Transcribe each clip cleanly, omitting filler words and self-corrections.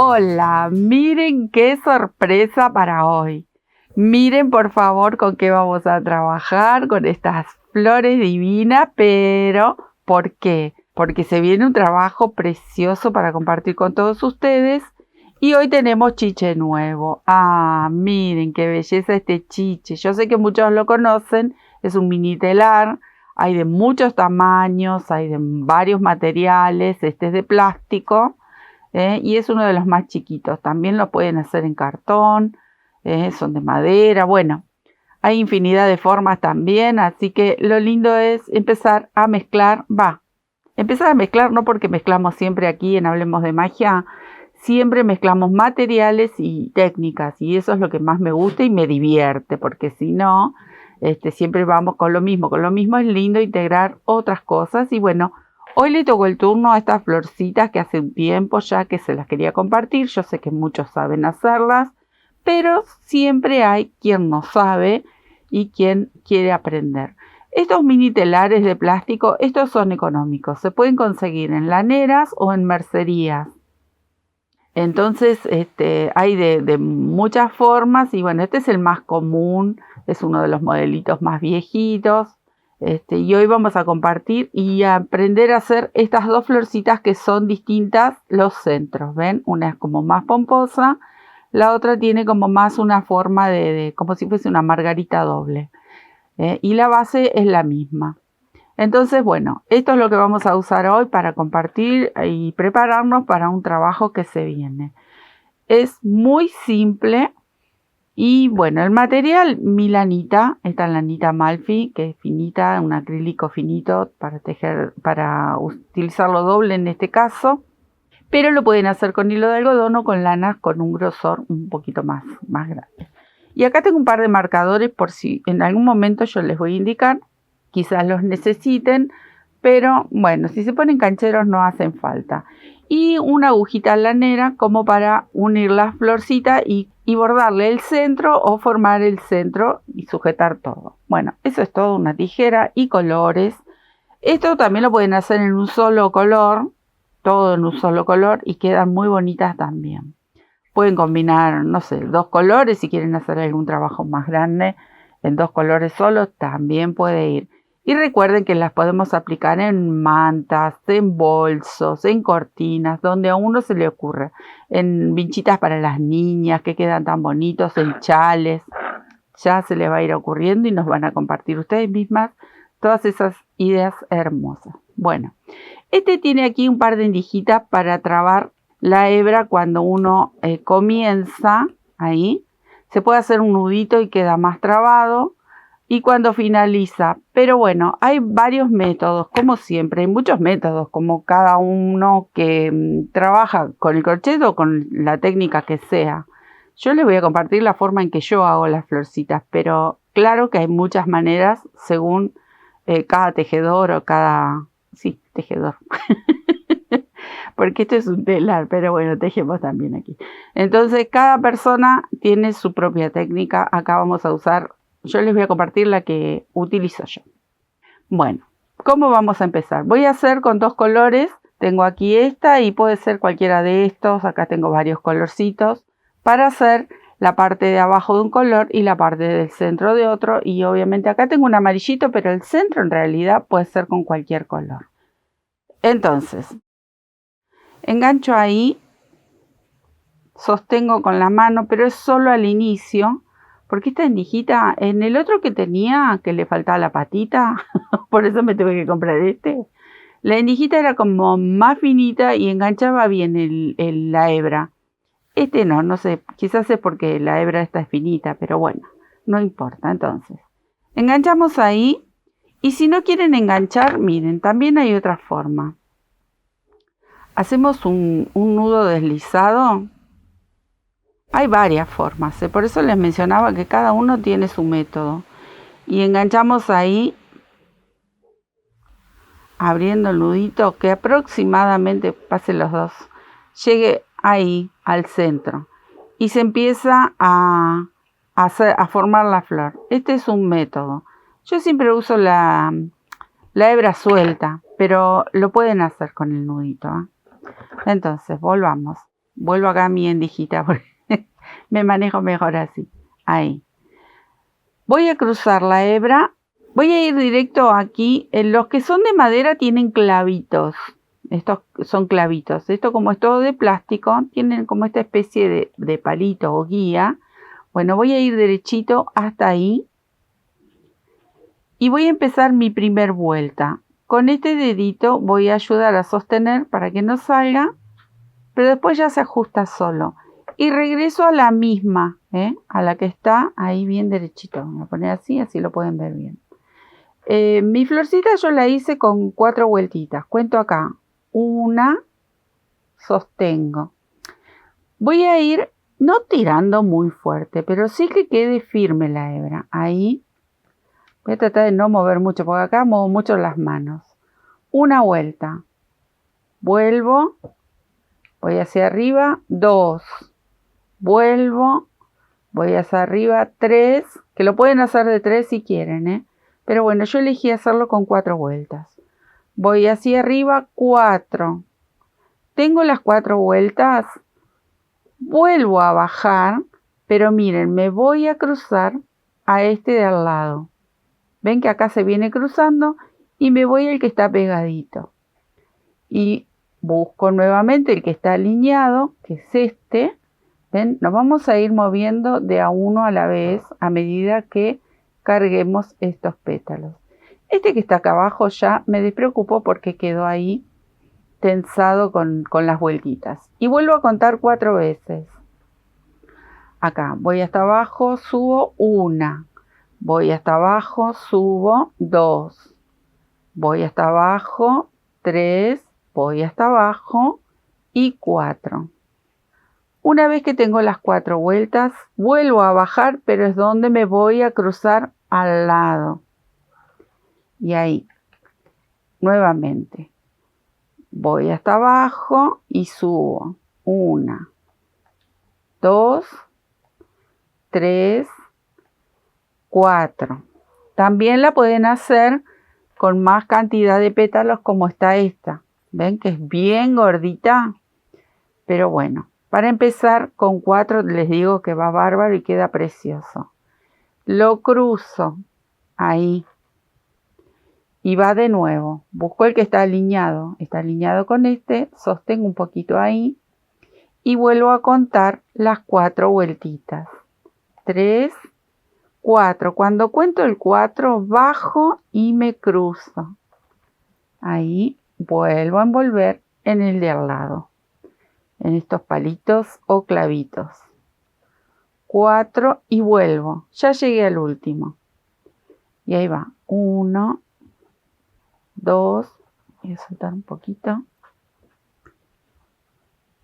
Hola, miren qué sorpresa para hoy. Miren por favor con qué vamos a trabajar, con estas flores divinas, pero ¿por qué? Porque se viene un trabajo precioso para compartir con todos ustedes y hoy tenemos chiche nuevo. Miren qué belleza este chiche. Yo sé que muchos lo conocen, es un mini telar, hay de muchos tamaños, hay de varios materiales, este es de plástico. Y es uno de los más chiquitos. También lo pueden hacer en cartón, son de madera. Bueno, hay infinidad de formas también, así que lo lindo es empezar a mezclar. Empezar a mezclar no porque mezclamos siempre aquí en Hablemos de Magia, siempre mezclamos materiales y técnicas, y eso es lo que más me gusta y me divierte, porque si no, siempre vamos con lo mismo. Con lo mismo es lindo integrar otras cosas y bueno, hoy le tocó el turno a estas florcitas que hace un tiempo ya que se las quería compartir. Yo sé que muchos saben hacerlas, pero siempre hay quien no sabe y quien quiere aprender. Estos mini telares de plástico, estos son económicos. Se pueden conseguir en laneras o en mercerías. Entonces, hay de muchas formas y bueno, este es el más común, es uno de los modelitos más viejitos. Y hoy vamos a compartir y a aprender a hacer estas dos florcitas que son distintas los centros. ¿Ven? Una es como más pomposa, la otra tiene como más una forma como si fuese una margarita doble. Y la base es la misma. Entonces, bueno, esto es lo que vamos a usar hoy para compartir y prepararnos para un trabajo que se viene. Es muy simple. Y bueno, el material, mi lanita, esta lanita Malfi, que es finita, un acrílico finito para tejer, para utilizarlo doble en este caso, pero lo pueden hacer con hilo de algodón o con lanas con un grosor un poquito más grande. Y acá tengo un par de marcadores por si en algún momento yo les voy a indicar, quizás los necesiten, pero bueno, si se ponen cancheros no hacen falta. Y una agujita lanera como para unir las florcitas y bordarle el centro o formar el centro y sujetar todo. Bueno, eso es todo, una tijera y colores. Esto también lo pueden hacer en un solo color, todo en un solo color y quedan muy bonitas también. Pueden combinar, no sé, dos colores si quieren hacer algún trabajo más grande en dos colores solos, también puede ir. Y recuerden que las podemos aplicar en mantas, en bolsos, en cortinas, donde a uno se le ocurra. En vinchitas para las niñas que quedan tan bonitos, en chales. Ya se les va a ir ocurriendo y nos van a compartir ustedes mismas todas esas ideas hermosas. Bueno, tiene aquí un par de indijitas para trabar la hebra cuando uno comienza ahí. Se puede hacer un nudito y queda más trabado. Y cuando finaliza, pero bueno, hay varios métodos, como siempre, hay muchos métodos, como cada uno que trabaja con el crochet o con la técnica que sea. Yo les voy a compartir la forma en que yo hago las florcitas, pero claro que hay muchas maneras según cada tejedor o sí, tejedor. Porque esto es un telar, pero bueno, tejemos también aquí. Entonces, cada persona tiene su propia técnica. Acá vamos a usar, yo les voy a compartir la que utilizo yo. Bueno, ¿cómo vamos a empezar? Voy a hacer con dos colores. Tengo aquí esta y puede ser cualquiera de estos. Acá tengo varios colorcitos para hacer la parte de abajo de un color y la parte del centro de otro. Y obviamente acá tengo un amarillito, pero el centro en realidad puede ser con cualquier color. Entonces, engancho ahí, sostengo con la mano, pero es solo al inicio, porque esta endijita, en el otro que tenía, que le faltaba la patita, por eso me tuve que comprar la endijita era como más finita y enganchaba bien la hebra. No sé, quizás es porque la hebra esta es finita, pero bueno, no importa. Entonces, enganchamos ahí, y si no quieren enganchar, miren, también hay otra forma. Hacemos un nudo deslizado. Hay varias formas, por eso les mencionaba que cada uno tiene su método. Y enganchamos ahí, abriendo el nudito, que aproximadamente, pase los dos, llegue ahí al centro. Y se empieza a formar la flor. Este es un método. Yo siempre uso la hebra suelta, pero lo pueden hacer con el nudito, ¿eh? Entonces, volvamos. Vuelvo acá a mi endijita porque me manejo mejor así. Ahí. Voy a cruzar la hebra. Voy a ir directo aquí. Los que son de madera tienen clavitos. Estos son clavitos. Esto, como es todo de plástico, tienen como esta especie de palito o guía. Bueno, voy a ir derechito hasta ahí. Y voy a empezar mi primer vuelta. Con este dedito voy a ayudar a sostener para que no salga, pero después ya se ajusta solo. Y regreso a la misma, a la que está ahí bien derechito. Voy a poner así, así lo pueden ver bien. Mi florcita yo la hice con 4 vueltitas. Cuento acá. 1, sostengo. Voy a ir no tirando muy fuerte, pero sí que quede firme la hebra. Ahí. Voy a tratar de no mover mucho, porque acá muevo mucho las manos. 1 vuelta. Vuelvo. Voy hacia arriba. 2. Vuelvo. Voy hacia arriba. 3. Que lo pueden hacer de 3 si quieren, Pero bueno, yo elegí hacerlo con 4 vueltas. Voy hacia arriba. 4. Tengo las 4 vueltas. Vuelvo a bajar. Pero miren, me voy a cruzar a este de al lado. Ven que acá se viene cruzando y me voy al que está pegadito. Y busco nuevamente el que está alineado, que es este. ¿Ven? Nos vamos a ir moviendo de a uno a la vez a medida que carguemos estos pétalos. Este que está acá abajo ya me despreocupo porque quedó ahí tensado con las vueltitas. Y vuelvo a contar 4 veces. Acá voy hasta abajo, subo 1. Voy hasta abajo, subo 2. Voy hasta abajo, 3. Voy hasta abajo y 4. Una vez que tengo las 4 vueltas, vuelvo a bajar, pero es donde me voy a cruzar al lado. Y ahí, nuevamente, voy hasta abajo y subo. 1, 2, 3, 4. También la pueden hacer con más cantidad de pétalos como está esta. ¿Ven que es bien gordita? Pero bueno, para empezar con 4 les digo que va bárbaro y queda precioso. Lo cruzo ahí y va de nuevo. Busco el que está alineado. Está alineado con este, sostengo un poquito ahí y vuelvo a contar las 4 vueltitas. 3, 4. Cuando cuento el 4, bajo y me cruzo. Ahí vuelvo a envolver en el de al lado, en estos palitos o clavitos. 4 y vuelvo. Ya llegué al último. Y ahí va. 1, 2. Voy a soltar un poquito.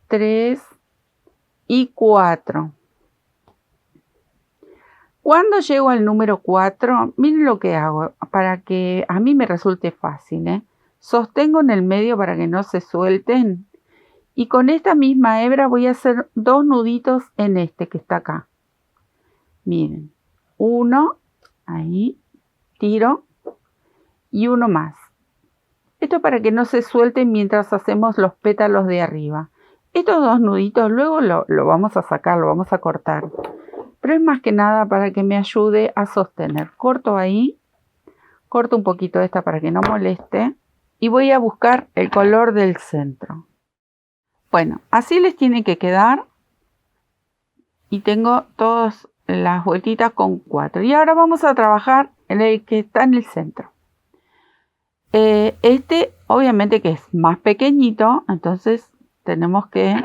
3 y 4. Cuando llego al número 4, miren lo que hago para que a mí me resulte fácil. Sostengo en el medio para que no se suelten. Y con esta misma hebra voy a hacer 2 nuditos en este que está acá. Miren, 1, ahí, tiro y 1 más. Esto para que no se suelten mientras hacemos los pétalos de arriba. Estos 2 nuditos luego lo vamos a sacar, lo vamos a cortar. Pero es más que nada para que me ayude a sostener. Corto ahí, corto un poquito esta para que no moleste y voy a buscar el color del centro. Bueno, así les tiene que quedar y tengo todas las vueltitas con 4. Y ahora vamos a trabajar en el que está en el centro. Este obviamente que es más pequeñito, entonces tenemos que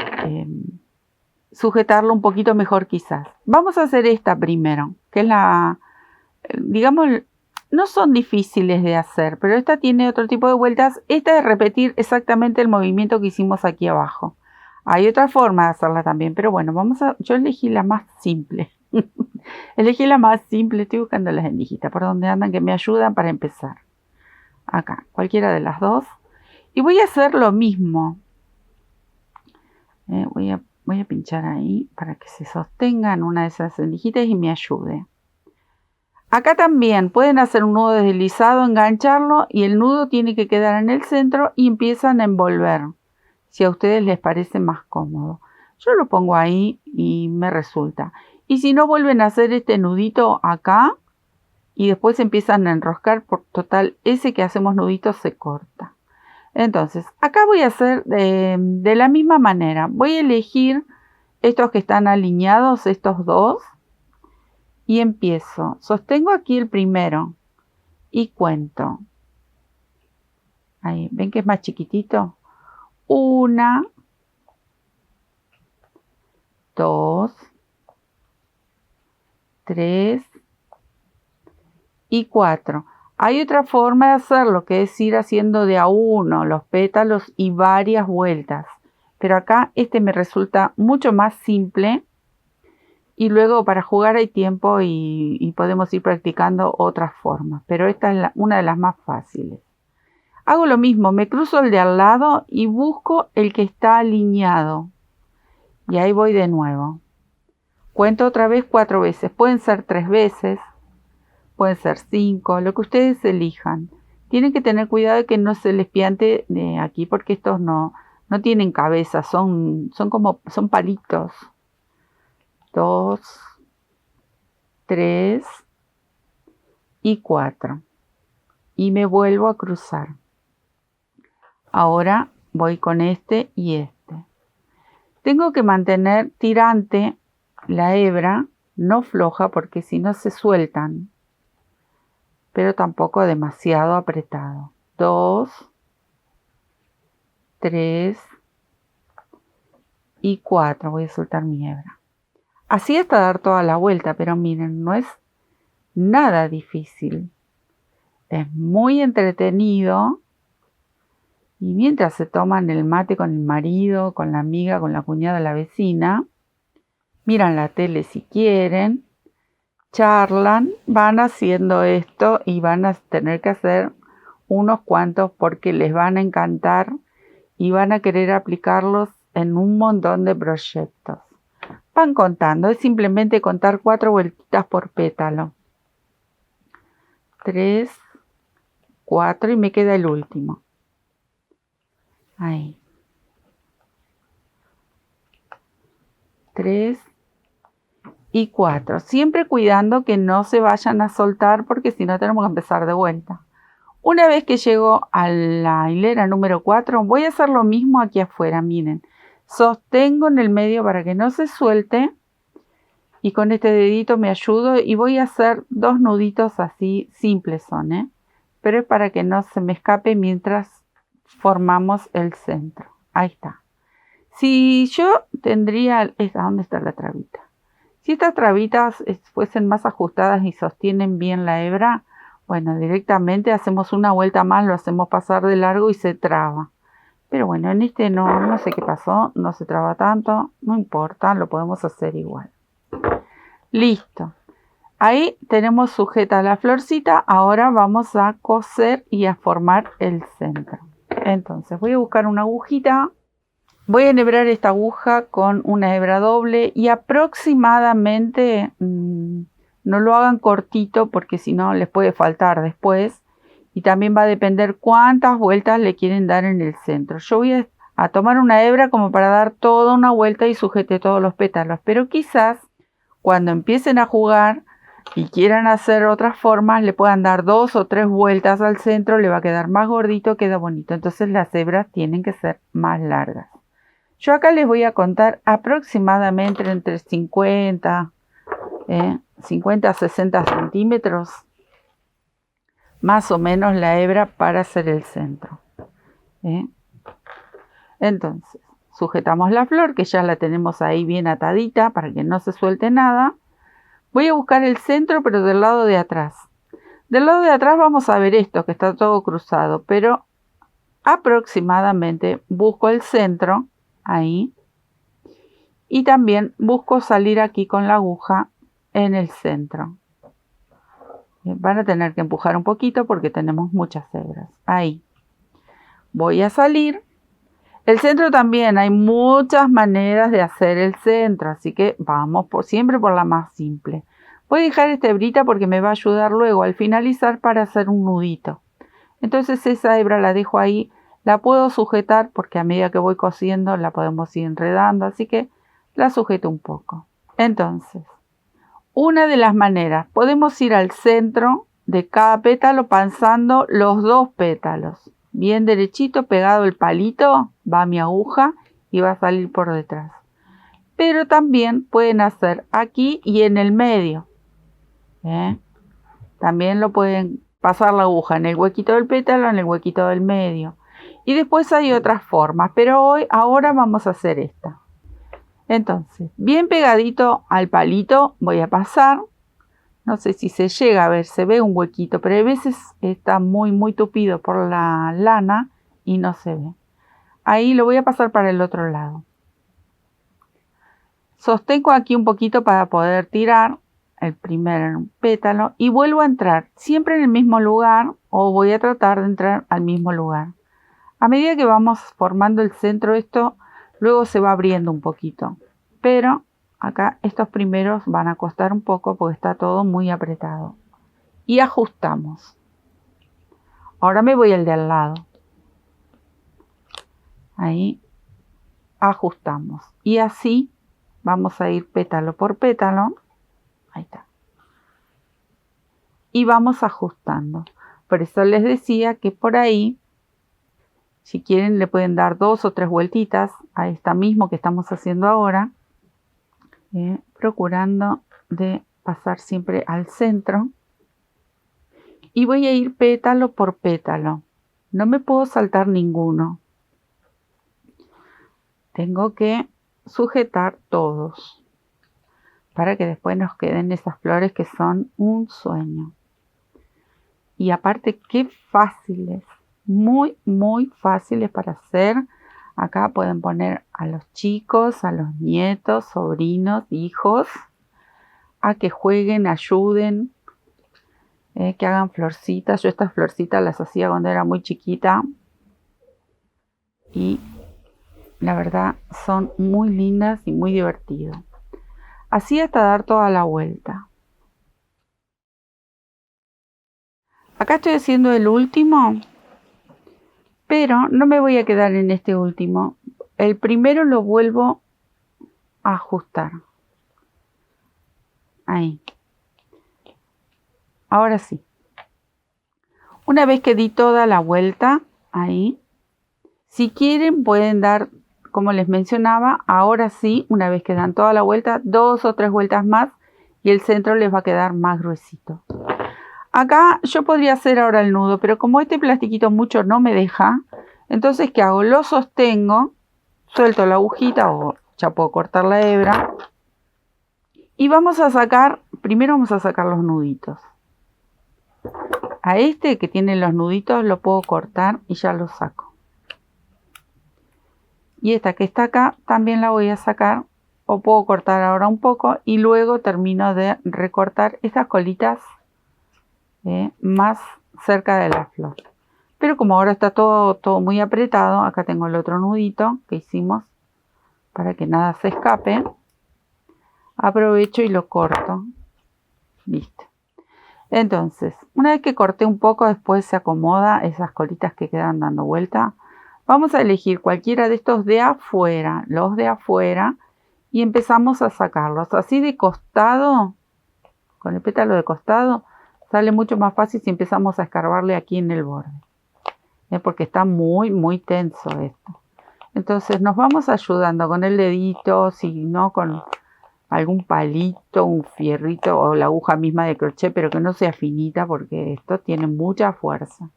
sujetarlo un poquito mejor quizás. Vamos a hacer esta primero, que es la, digamos, no son difíciles de hacer, pero esta tiene otro tipo de vueltas. Esta es repetir exactamente el movimiento que hicimos aquí abajo. Hay otra forma de hacerla también, pero bueno, yo elegí la más simple. Elegí la más simple, estoy buscando las endijitas por donde andan que me ayudan para empezar. Acá, cualquiera de las dos. Y voy a hacer lo mismo. Voy a pinchar ahí para que se sostenga en una de esas endijitas y me ayude. Acá también pueden hacer un nudo deslizado, engancharlo y el nudo tiene que quedar en el centro y empiezan a envolver, si a ustedes les parece más cómodo. Yo lo pongo ahí y me resulta. Y si no, vuelven a hacer este nudito acá y después empiezan a enroscar, por total, ese que hacemos nudito se corta. Entonces, acá voy a hacer de la misma manera. Voy a elegir estos que están alineados, estos dos, y empiezo. Sostengo aquí el primero y cuento. Ahí, ¿ven que es más chiquitito? 1, 2, 3 y 4. Hay otra forma de hacerlo, que es ir haciendo de a uno los pétalos y varias vueltas. Pero acá este me resulta mucho más simple. Y luego para jugar hay tiempo y podemos ir practicando otras formas. Pero esta es una de las más fáciles. Hago lo mismo, me cruzo el de al lado y busco el que está alineado. Y ahí voy de nuevo. Cuento otra vez 4 veces. Pueden ser 3 veces. Pueden ser 5, lo que ustedes elijan. Tienen que tener cuidado de que no se les piante de aquí porque estos no tienen cabeza, son palitos. 2, 3 y 4. Y me vuelvo a cruzar. Ahora voy con este y este. Tengo que mantener tirante la hebra, no floja porque si no se sueltan. Pero tampoco demasiado apretado. 2, 3 y 4. Voy a soltar mi hebra. Así hasta dar toda la vuelta, pero miren, no es nada difícil. Es muy entretenido. Y mientras se toman el mate con el marido, con la amiga, con la cuñada, la vecina, miran la tele si quieren, charlan, van haciendo esto y van a tener que hacer unos cuantos porque les van a encantar y van a querer aplicarlos en un montón de proyectos. Van contando, es simplemente contar 4 vueltitas por pétalo. 3, 4 y me queda el último. Ahí. 3 y 4. Siempre cuidando que no se vayan a soltar porque si no tenemos que empezar de vuelta. Una vez que llego a la hilera número 4, voy a hacer lo mismo aquí afuera, miren. Sostengo en el medio para que no se suelte y con este dedito me ayudo y voy a hacer 2 nuditos así simples son, pero es para que no se me escape mientras formamos el centro. Ahí está. Si yo tendría, ¿dónde está la trabita? Si estas trabitas fuesen más ajustadas y sostienen bien la hebra, bueno, directamente hacemos una vuelta más, lo hacemos pasar de largo y se traba. Pero bueno, en este no sé qué pasó, no se traba tanto, no importa, lo podemos hacer igual. Listo. Ahí tenemos sujeta la florcita, ahora vamos a coser y a formar el centro. Entonces voy a buscar una agujita, voy a enhebrar esta aguja con una hebra doble y aproximadamente, no lo hagan cortito porque si no les puede faltar después. Y también va a depender cuántas vueltas le quieren dar en el centro. Yo voy a tomar una hebra como para dar toda una vuelta y sujete todos los pétalos. Pero quizás cuando empiecen a jugar y quieran hacer otras formas, le puedan dar 2 o 3 vueltas al centro. Le va a quedar más gordito, queda bonito. Entonces las hebras tienen que ser más largas. Yo acá les voy a contar aproximadamente entre 50 a 60 centímetros. Más o menos la hebra para hacer el centro. Entonces, sujetamos la flor, que ya la tenemos ahí bien atadita para que no se suelte nada. Voy a buscar el centro, pero del lado de atrás. Del lado de atrás vamos a ver esto, que está todo cruzado, pero aproximadamente busco el centro, ahí. Y también busco salir aquí con la aguja en el centro. Van a tener que empujar un poquito porque tenemos muchas hebras. Ahí. Voy a salir. El centro también, hay muchas maneras de hacer el centro, así que vamos siempre por la más simple. Voy a dejar esta hebrita porque me va a ayudar luego al finalizar para hacer un nudito. Entonces esa hebra la dejo ahí, la puedo sujetar porque a medida que voy cosiendo la podemos ir enredando, así que la sujeto un poco. Entonces, una de las maneras, podemos ir al centro de cada pétalo pasando los 2 pétalos. Bien derechito, pegado el palito, va mi aguja y va a salir por detrás. Pero también pueden hacer aquí y en el medio. También lo pueden pasar la aguja en el huequito del pétalo, en el huequito del medio. Y después hay otras formas, pero ahora vamos a hacer esta. Entonces, bien pegadito al palito voy a pasar. No sé si se llega a ver, se ve un huequito, pero a veces está muy tupido por la lana y no se ve. Ahí lo voy a pasar para el otro lado. Sostengo aquí un poquito para poder tirar el primer pétalo y vuelvo a entrar siempre en el mismo lugar, o voy a tratar de entrar al mismo lugar. A medida que vamos formando el centro, esto luego se va abriendo un poquito, pero acá estos primeros van a costar un poco porque está todo muy apretado. Y ajustamos. Ahora me voy al de al lado. Ahí ajustamos. Y así vamos a ir pétalo por pétalo. Ahí está. Y vamos ajustando. Por eso les decía que por ahí, si quieren, le pueden dar 2 o 3 vueltitas a esta mismo que estamos haciendo ahora. Procurando de pasar siempre al centro. Y voy a ir pétalo por pétalo. No me puedo saltar ninguno. Tengo que sujetar todos para que después nos queden esas flores que son un sueño. Y aparte, qué fáciles, muy fáciles para hacer. Acá pueden poner a los chicos, a los nietos, sobrinos, hijos, a que jueguen, ayuden, que hagan florcitas. Yo estas florcitas las hacía cuando era muy chiquita y la verdad son muy lindas y muy divertidas. Así hasta dar toda la vuelta. Acá estoy haciendo el último, pero no me voy a quedar en este último. El primero lo vuelvo a ajustar. Ahí. Ahora sí. Una vez que di toda la vuelta, ahí. Si quieren pueden dar, como les mencionaba, ahora sí, una vez que dan toda la vuelta, 2 o 3 vueltas más y el centro les va a quedar más gruesito. Acá yo podría hacer ahora el nudo, pero como este plastiquito mucho no me deja, entonces ¿qué hago? Lo sostengo, suelto la agujita o ya puedo cortar la hebra y vamos a sacar, primero vamos a sacar los nuditos. A este que tiene los nuditos lo puedo cortar y ya lo saco. Y esta que está acá también la voy a sacar, o puedo cortar ahora un poco y luego termino de recortar estas colitas más cerca de la flor. Pero como ahora está todo muy apretado, acá tengo el otro nudito que hicimos para que nada se escape. Aprovecho y lo corto. Listo. Entonces, una vez que corté un poco, después se acomoda esas colitas que quedan dando vuelta. Vamos a elegir cualquiera de estos de afuera, los de afuera, y empezamos a sacarlos. Así de costado, con el pétalo de costado, sale mucho más fácil si empezamos a escarbarle aquí en el borde. Porque está muy tenso esto. Entonces nos vamos ayudando con el dedito, si no con algún palito, un fierrito o la aguja misma de crochet, pero que no sea finita porque esto tiene mucha fuerza.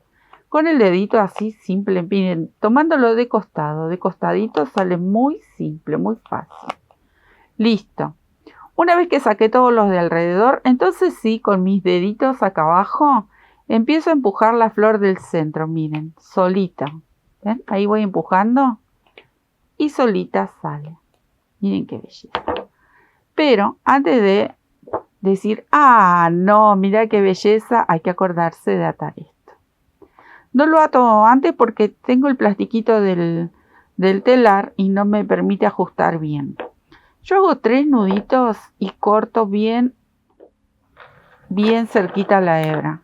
Con el dedito así simple, miren, tomándolo de costado, de costadito, sale muy simple, muy fácil. Listo. Una vez que saqué todos los de alrededor, entonces sí, con mis deditos acá abajo, empiezo a empujar la flor del centro, miren, solita. ¿Ven? Ahí voy empujando y solita sale. Miren qué belleza. Pero antes de decir, ah, no, mira qué belleza, hay que acordarse de atar esto. No lo ato antes porque tengo el plastiquito del telar y no me permite ajustar bien. Yo hago 3 nuditos y corto bien cerquita la hebra,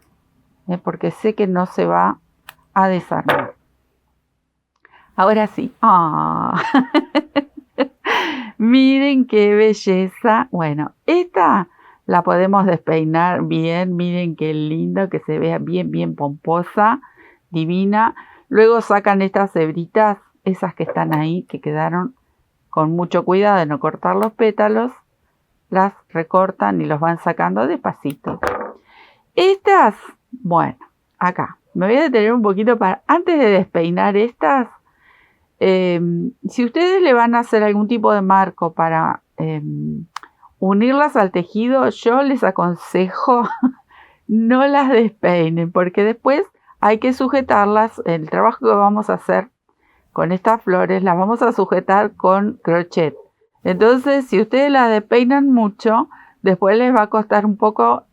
porque sé que no se va a desarmar. Ahora sí. Miren qué belleza. Bueno, esta la podemos despeinar bien. Miren qué lindo, que se vea bien, bien pomposa, divina. Luego sacan estas hebritas, esas que están ahí, que quedaron con mucho cuidado de no cortar los pétalos. Las recortan y los van sacando despacito. Estas, bueno, acá. Me voy a detener un poquito para, antes de despeinar estas, si ustedes le van a hacer algún tipo de marco para unirlas al tejido, yo les aconsejo no las despeinen, porque después hay que sujetarlas. El trabajo que vamos a hacer con estas flores las vamos a sujetar con crochet. Entonces, si ustedes las despeinan mucho, después les va a costar un poco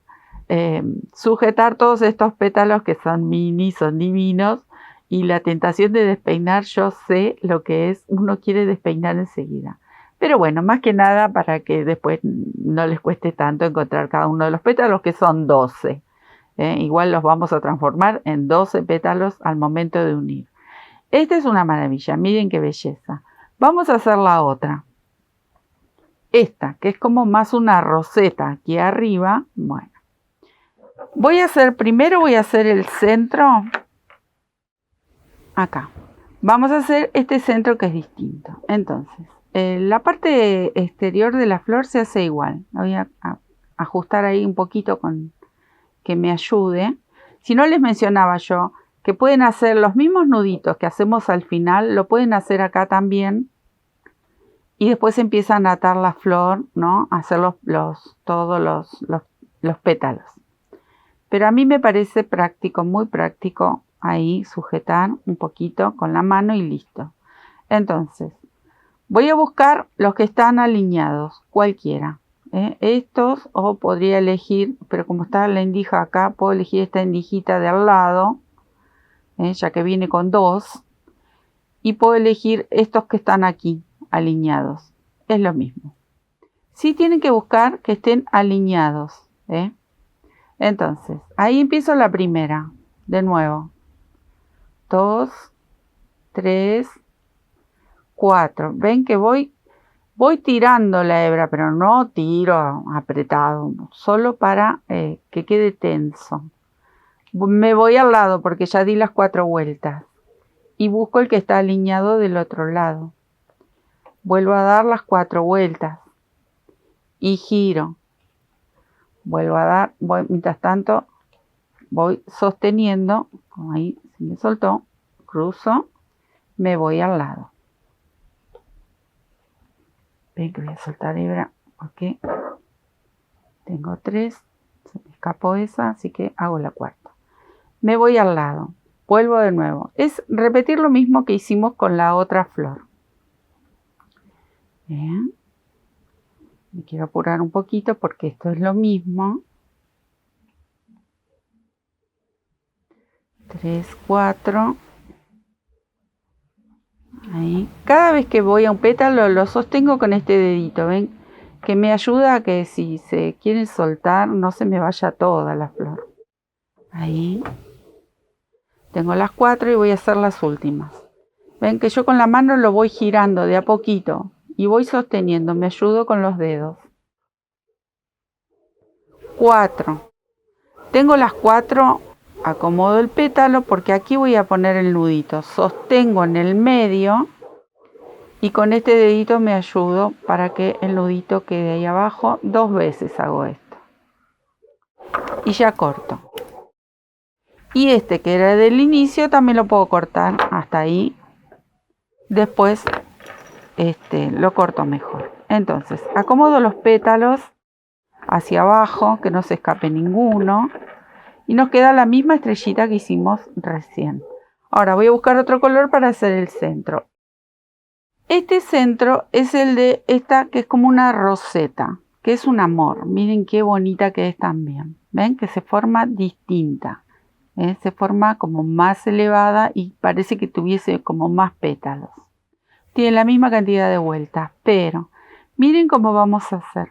sujetar todos estos pétalos que son mini, son divinos, y la tentación de despeinar, yo sé lo que es, uno quiere despeinar enseguida. Pero bueno, más que nada para que después no les cueste tanto encontrar cada uno de los pétalos, que son 12. Igual los vamos a transformar en 12 pétalos al momento de unir. Esta es una maravilla, miren qué belleza. Vamos a hacer la otra. Esta, que es como más una roseta aquí arriba. Bueno, primero voy a hacer el centro. Acá. Vamos a hacer este centro que es distinto. Entonces, la parte exterior de la flor se hace igual. Voy a ajustar ahí un poquito con que me ayude. Si no, les mencionaba yo que pueden hacer los mismos nuditos que hacemos al final, lo pueden hacer acá también. Y después empiezan a atar la flor, ¿no? A hacer todos los pétalos. Pero a mí me parece práctico, muy práctico, ahí sujetar un poquito con la mano y listo. Entonces, voy a buscar los que están alineados, cualquiera. Estos, o podría elegir, pero como está la endija acá, puedo elegir esta endijita de al lado, ya que viene con 2. Y puedo elegir estos que están aquí, alineados. Es lo mismo. Sí tienen que buscar que estén alineados. Entonces, ahí empiezo la primera. De nuevo. 2, 3, 4. Ven que voy tirando la hebra, pero no tiro apretado, solo para que quede tenso. Me voy al lado porque ya di las 4 vueltas y busco el que está alineado del otro lado. Vuelvo a dar las 4 vueltas y giro. Vuelvo a dar, mientras tanto voy sosteniendo, como ahí se me soltó, cruzo, me voy al lado. Ven que voy a soltar hebra porque tengo 3, se me escapó esa, así que hago la cuarta. Me voy al lado, vuelvo de nuevo. Es repetir lo mismo que hicimos con la otra flor. Bien. Me quiero apurar un poquito porque esto es lo mismo. 3, 4. Ahí. Cada vez que voy a un pétalo lo sostengo con este dedito, ¿ven? Que me ayuda a que si se quiere soltar no se me vaya toda la flor. Ahí. Tengo las 4 y voy a hacer las últimas. Ven que yo con la mano lo voy girando de a poquito y voy sosteniendo, me ayudo con los dedos. 4. Tengo las 4, acomodo el pétalo porque aquí voy a poner el nudito. Sostengo en el medio y con este dedito me ayudo para que el nudito quede ahí abajo. 2 veces hago esto. Y ya corto. Y este que era del inicio también lo puedo cortar hasta ahí. Después lo corto mejor. Entonces, acomodo los pétalos hacia abajo, que no se escape ninguno. Y nos queda la misma estrellita que hicimos recién. Ahora voy a buscar otro color para hacer el centro. Este centro es el de esta que es como una roseta, que es un amor. Miren qué bonita que es también. ¿Ven? Que se forma distinta. Se forma como más elevada y parece que tuviese como más pétalos. Tiene la misma cantidad de vueltas, pero miren cómo vamos a hacer.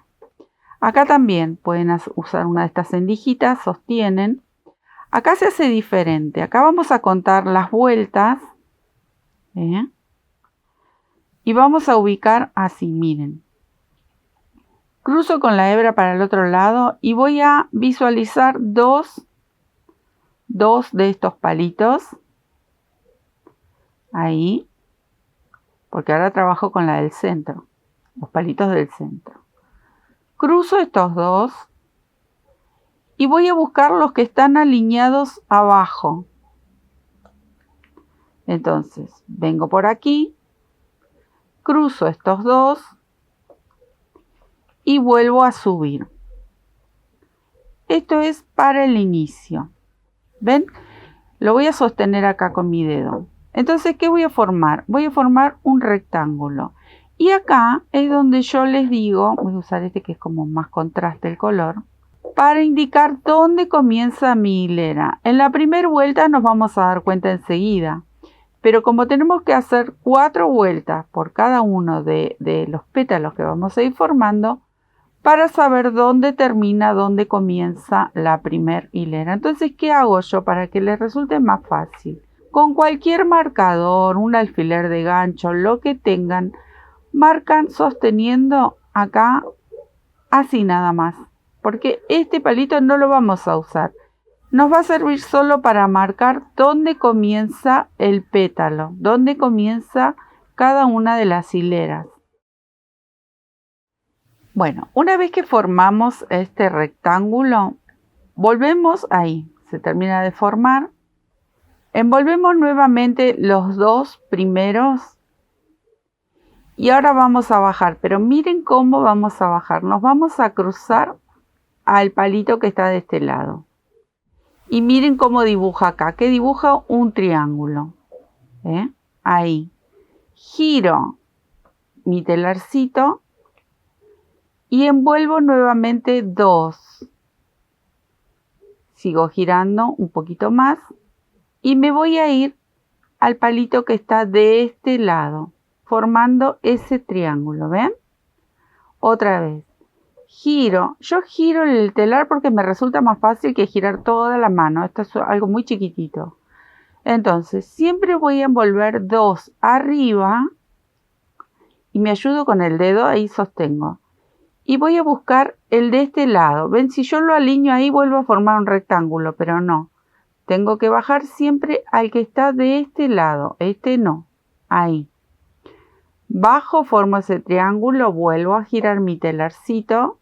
Acá también pueden usar una de estas endijitas, sostienen. Acá se hace diferente. Acá vamos a contar las vueltas. Y vamos a ubicar así, miren. Cruzo con la hebra para el otro lado y voy a visualizar dos de estos palitos. Ahí. Porque ahora trabajo con la del centro. Los palitos del centro. Cruzo estos dos. Y voy a buscar los que están alineados abajo. Entonces, vengo por aquí. Cruzo estos dos. Y vuelvo a subir. Esto es para el inicio. ¿Ven? Lo voy a sostener acá con mi dedo. Entonces, ¿qué voy a formar? Voy a formar un rectángulo. Y acá es donde yo les digo, voy a usar este que es como más contraste el color, para indicar dónde comienza mi hilera. En la primera vuelta nos vamos a dar cuenta enseguida. Pero como tenemos que hacer 4 vueltas por cada uno de los pétalos que vamos a ir formando, para saber dónde termina, dónde comienza la primer hilera. Entonces, ¿qué hago yo para que les resulte más fácil? Con cualquier marcador, un alfiler de gancho, lo que tengan, marcan sosteniendo acá, así nada más. Porque este palito no lo vamos a usar. Nos va a servir solo para marcar dónde comienza el pétalo, dónde comienza cada una de las hileras. Bueno, una vez que formamos este rectángulo, volvemos ahí, se termina de formar. Envolvemos nuevamente los dos primeros y ahora vamos a bajar, pero miren cómo vamos a bajar. Nos vamos a cruzar al palito que está de este lado. Y miren cómo dibuja acá, que dibuja un triángulo. Ahí. Giro mi telarcito. Y envuelvo nuevamente 2. Sigo girando un poquito más. Y me voy a ir al palito que está de este lado. Formando ese triángulo. ¿Ven? Otra vez. Giro. Yo giro el telar porque me resulta más fácil que girar toda la mano. Esto es algo muy chiquitito. Entonces, siempre voy a envolver 2 arriba. Y me ayudo con el dedo. Ahí sostengo. Y voy a buscar el de este lado. ¿Ven? Si yo lo alineo ahí vuelvo a formar un rectángulo, pero no. Tengo que bajar siempre al que está de este lado. Este no. Ahí. Bajo, formo ese triángulo, vuelvo a girar mi telarcito.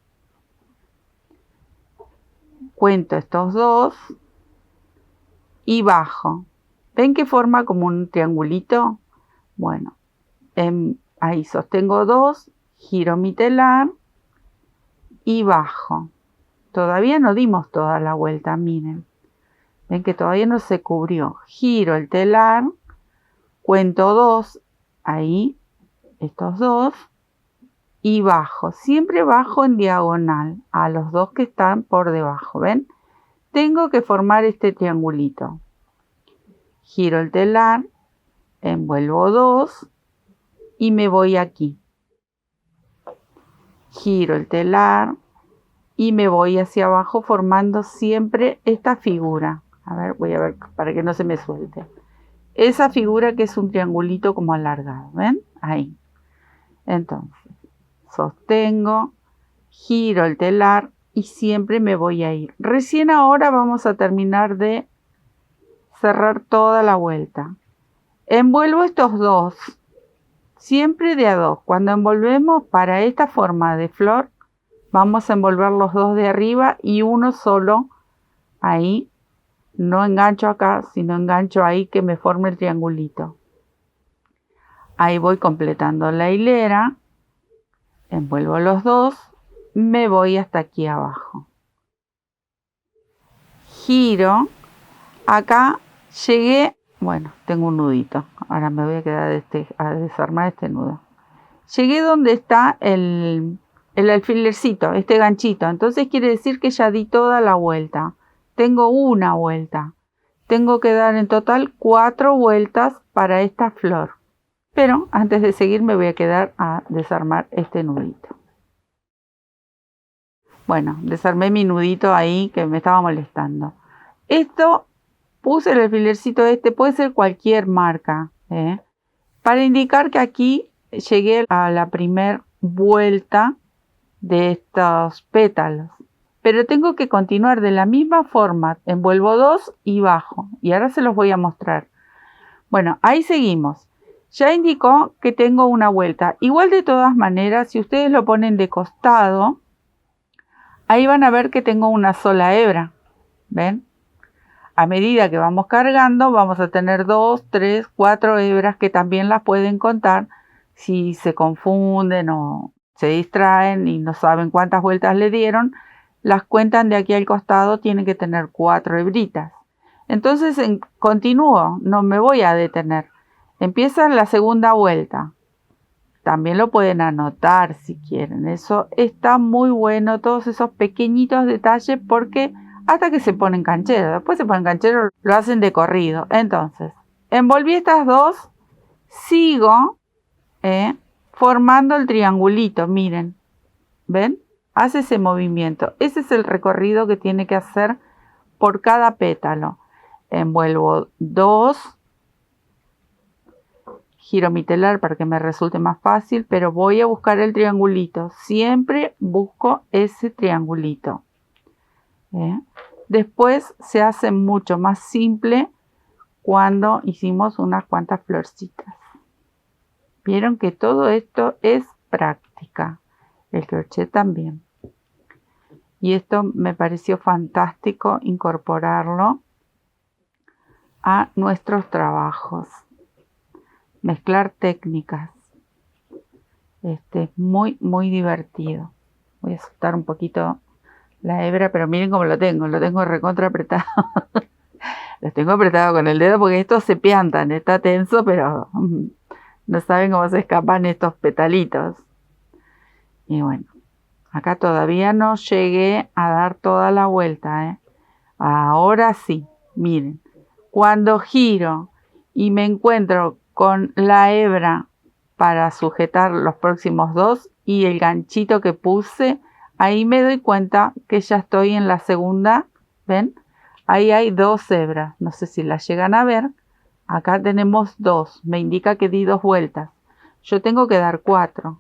Cuento estos 2. Y bajo. ¿Ven que forma como un triangulito? Bueno. Ahí sostengo 2. Giro mi telar. Y bajo. Todavía no dimos toda la vuelta, miren. Ven que todavía no se cubrió. Giro el telar. Cuento 2. Ahí. Estos 2. Y bajo. Siempre bajo en diagonal. A los 2 que están por debajo. ¿Ven? Tengo que formar este triangulito. Giro el telar. Envuelvo 2. Y me voy aquí. Giro el telar y me voy hacia abajo formando siempre esta figura. A ver, voy a ver para que no se me suelte. Esa figura que es un triangulito como alargado, ¿ven? Ahí. Entonces, sostengo, giro el telar y siempre me voy a ir. Recién ahora vamos a terminar de cerrar toda la vuelta. Envuelvo estos 2. Siempre de a 2. Cuando envolvemos para esta forma de flor, vamos a envolver los 2 de arriba y uno solo ahí. No engancho acá, sino engancho ahí que me forme el triangulito. Ahí voy completando la hilera. Envuelvo los 2. Me voy hasta aquí abajo. Giro. Acá llegué. Bueno, tengo un nudito. Ahora me voy a quedar a desarmar este nudo. Llegué donde está el alfilercito, este ganchito. Entonces quiere decir que ya di toda la vuelta. Tengo una vuelta. Tengo que dar en total 4 vueltas para esta flor. Pero antes de seguir me voy a quedar a desarmar este nudito. Bueno, desarmé mi nudito ahí que me estaba molestando. Esto... Puse el alfilercito puede ser cualquier marca, para indicar que aquí llegué a la primera vuelta de estos pétalos. Pero tengo que continuar de la misma forma. Envuelvo 2 y bajo. Y ahora se los voy a mostrar. Bueno, ahí seguimos. Ya indicó que tengo una vuelta. Igual de todas maneras, si ustedes lo ponen de costado, ahí van a ver que tengo una sola hebra. ¿Ven? A medida que vamos cargando, vamos a tener 2, 3, 4 hebras que también las pueden contar si se confunden o se distraen y no saben cuántas vueltas le dieron. Las cuentan de aquí al costado, tienen que tener 4 hebritas. Entonces continúo, no me voy a detener. Empieza la segunda vuelta. También lo pueden anotar si quieren. Eso está muy bueno, todos esos pequeñitos detalles, porque hasta que se ponen cancheros. Después se ponen cancheros, lo hacen de corrido. Entonces, envolví estas 2, sigo formando el triangulito, miren. ¿Ven? Hace ese movimiento. Ese es el recorrido que tiene que hacer por cada pétalo. Envuelvo 2. Giro mi telar para que me resulte más fácil, pero voy a buscar el triangulito. Siempre busco ese triangulito. Después se hace mucho más simple cuando hicimos unas cuantas florcitas. Vieron que todo esto es práctica. El crochet también. Y esto me pareció fantástico incorporarlo a nuestros trabajos. Mezclar técnicas. Es muy, muy divertido. Voy a soltar un poquito la hebra, pero miren cómo lo tengo recontra apretado. Lo tengo apretado con el dedo porque estos se piantan, está tenso, pero no saben cómo se escapan estos petalitos. Y bueno, acá todavía no llegué a dar toda la vuelta, Ahora sí, miren, cuando giro y me encuentro con la hebra para sujetar los próximos 2 y el ganchito que puse, ahí me doy cuenta que ya estoy en la segunda. ¿Ven? Ahí hay 2 hebras, no sé si las llegan a ver. Acá tenemos 2, me indica que di 2 vueltas. Yo tengo que dar 4.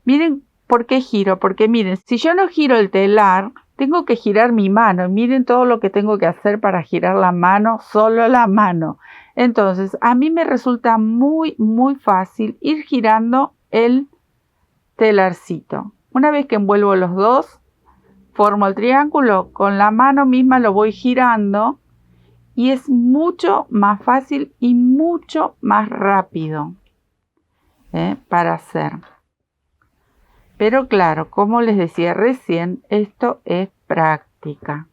Miren por qué giro, porque miren, si yo no giro el telar, tengo que girar mi mano. Miren todo lo que tengo que hacer para girar la mano, solo la mano. Entonces, a mí me resulta muy, muy fácil ir girando el telarcito. Una vez que envuelvo los 2, formo el triángulo, con la mano misma lo voy girando y es mucho más fácil y mucho más rápido para hacer. Pero claro, como les decía recién, esto es práctica.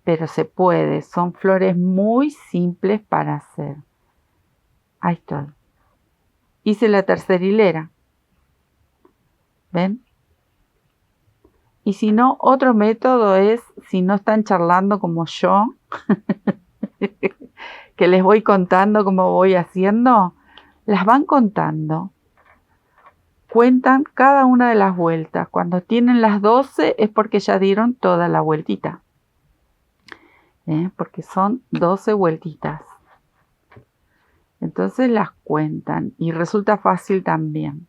Pero se puede, son flores muy simples para hacer. Ahí estoy. Hice la tercera hilera. ¿Ven? Y si no, otro método es, si no están charlando como yo, que les voy contando cómo voy haciendo, las van contando. Cuentan cada una de las vueltas. Cuando tienen las 12 es porque ya dieron toda la vueltita. Porque son 12 vueltitas. Entonces las cuentan y resulta fácil también.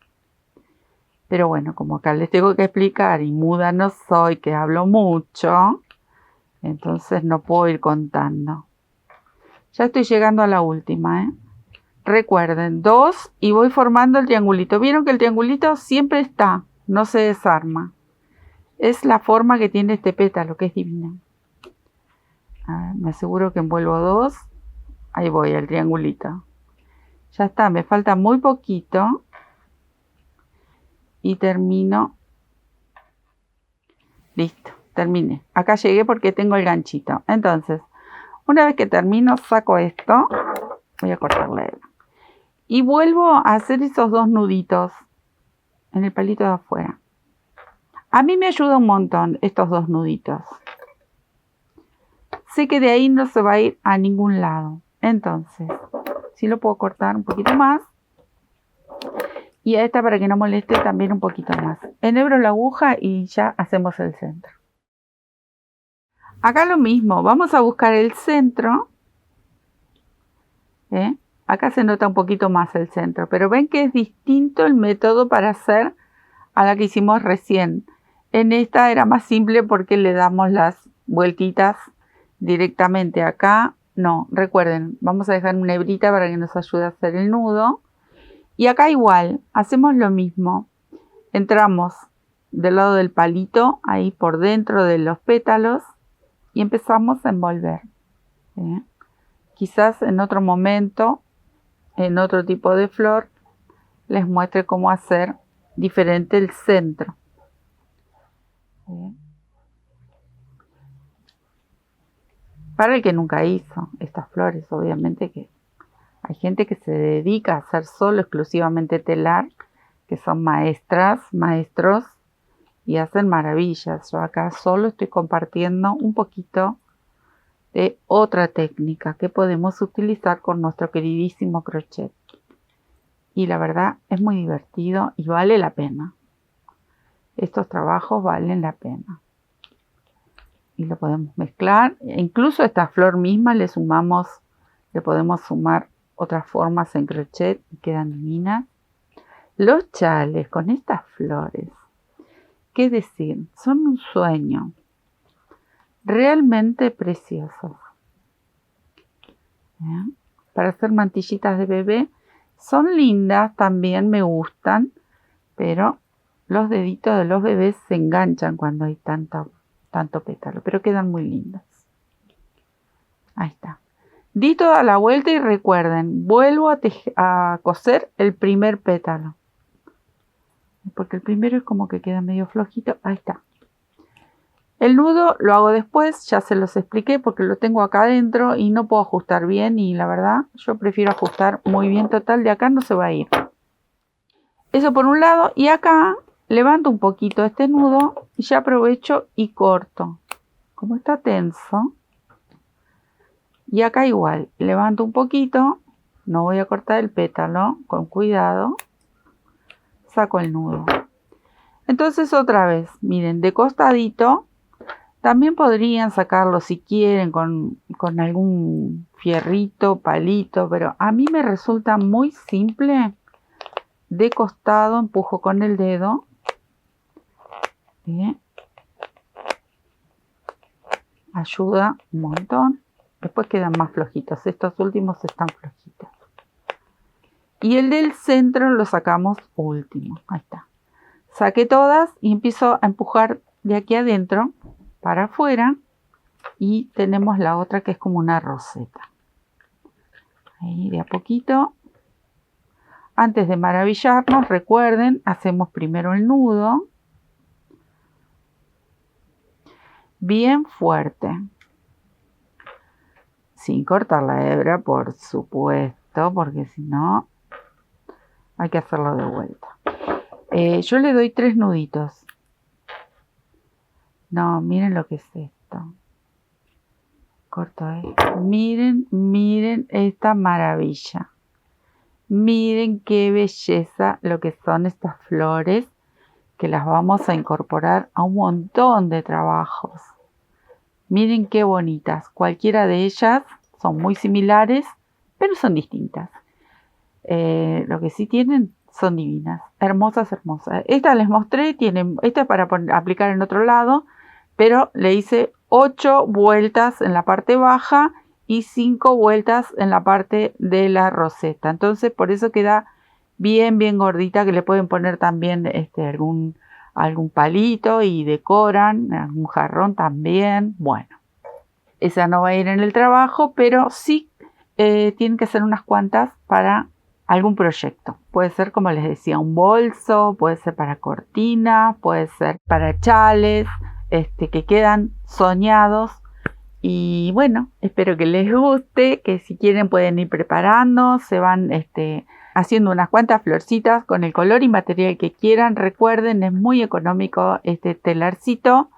Pero bueno, como acá les tengo que explicar y muda no soy, que hablo mucho, entonces no puedo ir contando. Ya estoy llegando a la última, Recuerden, 2 y voy formando el triangulito. Vieron que el triangulito siempre está, no se desarma. Es la forma que tiene este pétalo, que es divina. A ver, me aseguro que envuelvo 2. Ahí voy, el triangulito. Ya está, me falta muy poquito. Y termino. Listo, terminé. Acá llegué porque tengo el ganchito. Entonces, una vez que termino, saco esto. Voy a cortarle. Y vuelvo a hacer esos 2 nuditos en el palito de afuera. A mí me ayuda un montón estos 2 nuditos. Sé que de ahí no se va a ir a ningún lado. Entonces, si lo puedo cortar un poquito más. Y a esta, para que no moleste, también un poquito más. Enhebro la aguja y ya hacemos el centro. Acá lo mismo. Vamos a buscar el centro. Acá se nota un poquito más el centro, pero ven que es distinto el método para hacer a la que hicimos recién. En esta era más simple porque le damos las vueltitas directamente acá. No, recuerden, vamos a dejar una hebrita para que nos ayude a hacer el nudo. Y acá igual, hacemos lo mismo. Entramos del lado del palito, ahí por dentro de los pétalos, y empezamos a envolver. ¿Sí? Quizás en otro momento, en otro tipo de flor, les muestre cómo hacer diferente el centro. ¿Sí? Para el que nunca hizo estas flores, obviamente que hay gente que se dedica a hacer solo exclusivamente telar, que son maestras, maestros, y hacen maravillas. Yo acá solo estoy compartiendo un poquito de otra técnica que podemos utilizar con nuestro queridísimo crochet. Y la verdad es muy divertido y vale la pena. Estos trabajos valen la pena. Y lo podemos mezclar. Incluso a esta flor misma le podemos sumar otras formas en crochet y quedan divinas. Los chales con estas flores, ¿qué decir? Son un sueño. Realmente preciosos. ¿Bien? Para hacer mantillitas de bebé son lindas, también me gustan, pero los deditos de los bebés se enganchan cuando hay tanto pétalo, pero quedan muy lindas. Ahí está. Di toda la vuelta y recuerden, vuelvo a coser el primer pétalo, porque el primero es como que queda medio flojito. Ahí está. El nudo lo hago después, ya se los expliqué porque lo tengo acá adentro y no puedo ajustar bien, y la verdad yo prefiero ajustar muy bien. Total, de acá no se va a ir. Eso por un lado, y acá levanto un poquito este nudo y ya aprovecho y corto. Como está tenso, y acá igual, levanto un poquito, no voy a cortar el pétalo, con cuidado, saco el nudo. Entonces otra vez, miren, de costadito. También podrían sacarlo si quieren con algún fierrito, palito, pero a mí me resulta muy simple. De costado empujo con el dedo. ¿Sí? Ayuda un montón. Después quedan más flojitos. Estos últimos están flojitos. Y el del centro lo sacamos último. Ahí está. Saqué todas y empiezo a empujar de aquí adentro para afuera, y tenemos la otra que es como una roseta. Ahí de a poquito. Antes de maravillarnos, recuerden, hacemos primero el nudo bien fuerte, sin cortar la hebra, por supuesto, porque si no hay que hacerlo de vuelta. Yo le doy 3 nuditos. No, miren lo que es esto. Corto esto. Miren esta maravilla. Miren qué belleza lo que son estas flores, que las vamos a incorporar a un montón de trabajos. Miren qué bonitas. Cualquiera de ellas son muy similares, pero son distintas. Lo que sí tienen son divinas. Hermosas, hermosas. Esta les mostré, esta es para aplicar en otro lado, pero le hice 8 vueltas en la parte baja y 5 vueltas en la parte de la roseta. Entonces por eso queda bien gordita, que le pueden poner también algún palito y decoran, algún jarrón también. Bueno, esa no va a ir en el trabajo, pero sí tienen que ser unas cuantas para algún proyecto. Puede ser, como les decía, un bolso, puede ser para cortinas, puede ser para chales, que quedan soñados. Y bueno, espero que les guste, que si quieren pueden ir preparando, se van haciendo unas cuantas florcitas con el color y material que quieran. Recuerden, es muy económico este telarcito,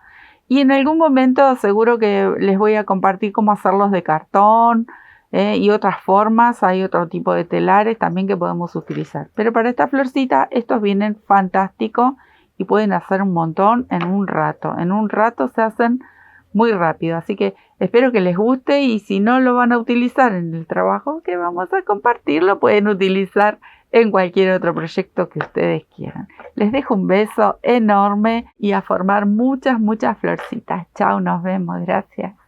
y en algún momento seguro que les voy a compartir cómo hacerlos de cartón y otras formas. Hay otro tipo de telares también que podemos utilizar, pero para esta florcita estos vienen fantásticos y pueden hacer un montón en un rato. En un rato se hacen muy rápido. Así que espero que les guste y si no lo van a utilizar en el trabajo que vamos a compartir, lo pueden utilizar en cualquier otro proyecto que ustedes quieran. Les dejo un beso enorme y a formar muchas, muchas florcitas. Chao, nos vemos. Gracias.